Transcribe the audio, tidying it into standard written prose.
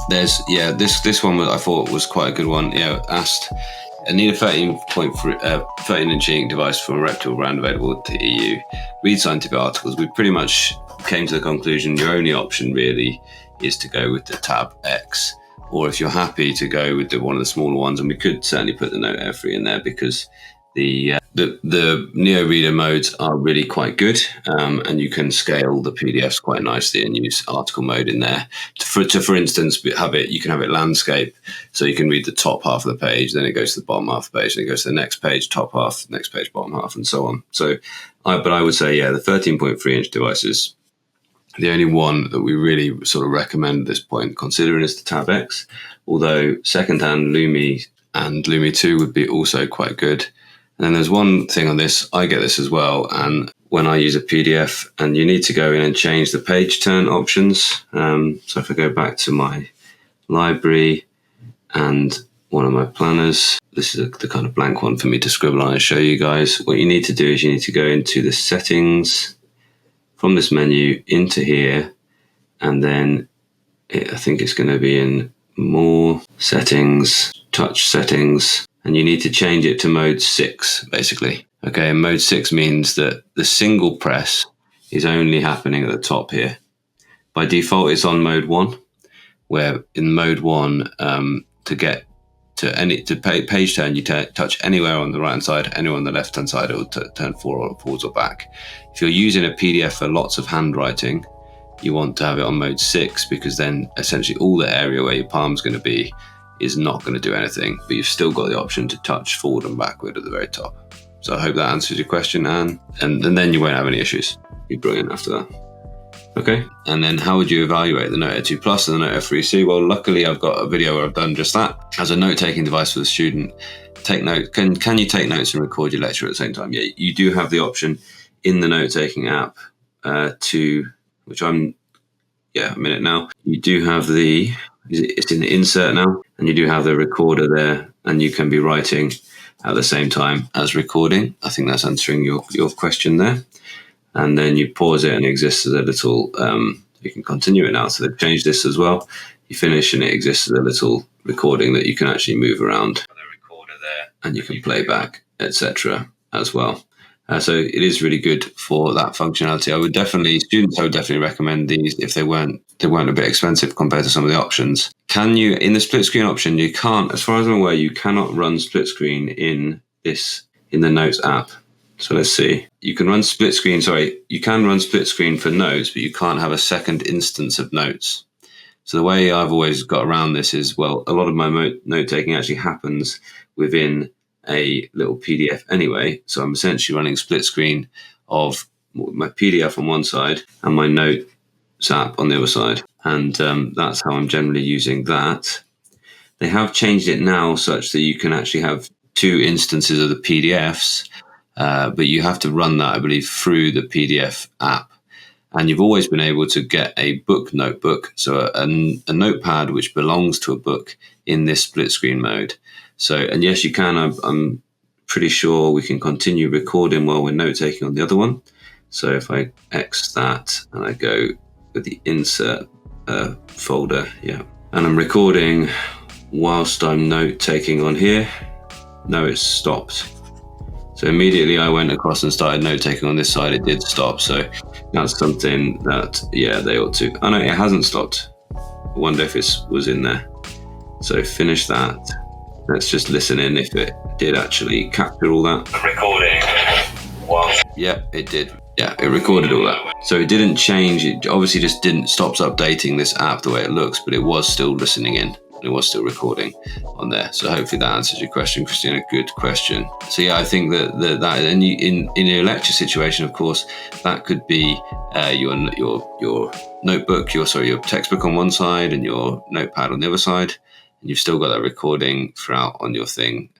this one I thought was quite a good one. Asked, I need a 13-inch ink device from a reputable brand available to EU. Read scientific articles. We pretty much came to the conclusion your only option really is to go with the Tab X, or if you're happy to go with one of the smaller ones, and we could certainly put the Note F3 in there because the Neo Reader modes are really quite good, and you can scale the PDFs quite nicely and use article mode in there. For instance, you can have it landscape, so you can read the top half of the page, then it goes to the bottom half of the page, then it goes to the next page, top half, next page, bottom half, and so on. So, but I would say, the 13.3-inch device is the only one that we really sort of recommend at this point, considering is the Tab X, although secondhand Lumi and Lumi 2 would be also quite good. And then there's one thing on this, I get this as well, and when I use a PDF, and you need to go in and change the page turn options. So if I go back to my library and one of my planners, this is the kind of blank one for me to scribble on and show you guys. What you need to do is you need to go into the settings from this menu into here, and then I think it's going to be in more settings, touch settings, and you need to change it to mode 6 basically. Okay, and mode 6 means that the single press is only happening at the top here. By default it's on mode 1, where in mode 1 to get to page turn, you touch anywhere on the right hand side, anywhere on the left hand side, it will turn forwards or back. If you're using a PDF for lots of handwriting, you want to have it on mode 6, because then essentially all the area where your palm's going to be is not going to do anything, but you've still got the option to touch forward and backward at the very top. So I hope that answers your question, Anne, and then you won't have any issues. You're brilliant after that. Okay, and then how would you evaluate the Note Air 2 Plus and the Note Air 3C? Well, luckily I've got a video where I've done just that. As a note-taking device for the student, take note. Can you take notes and record your lecture at the same time? Yeah, you do have the option in the note-taking app which I'm, a minute now. You do have it's in the insert now, and you do have the recorder there, and you can be writing at the same time as recording. I think that's answering your question there. And then you pause it and it exists as a little, you can continue it now. So they've changed this as well. You finish and it exists as a little recording that you can actually move around. The recorder there, and you can play back, etc. as well. So it is really good for that functionality. I would definitely recommend these if they weren't a bit expensive compared to some of the options. In the split screen option, you can't, as far as I'm aware, you cannot run split screen in the Notes app. So let's see. You can run split screen for Notes, but you can't have a second instance of Notes. So the way I've always got around this is, well, a lot of my note-taking actually happens within a little PDF anyway. So I'm essentially running split screen of my PDF on one side and my Notes app on the other side. And that's how I'm generally using that. They have changed it now such that you can actually have 2 instances of the PDFs, but you have to run that, I believe, through the PDF app. And you've always been able to get a book notebook, so a notepad which belongs to a book in this split screen mode. So, and yes, you can. I'm pretty sure we can continue recording while we're note taking on the other one. So if I X that and I go with the insert folder, and I'm recording whilst I'm note taking on here. No, it's stopped. So immediately I went across and started note taking on this side. It did stop. So that's something that, they ought to. Oh no, it hasn't stopped. I wonder if it was in there. So finish that. Let's just listen in if it did actually capture all that. Recording. Yeah, it did. Yeah, it recorded all that. So it didn't change. It obviously just stops updating this app the way it looks, but it was still listening in. It was still recording on there. So hopefully that answers your question, Christina. Good question. So I think that and in your lecture situation, of course, that could be your notebook, your textbook on one side and your notepad on the other side, and you've still got that recording throughout on your thing.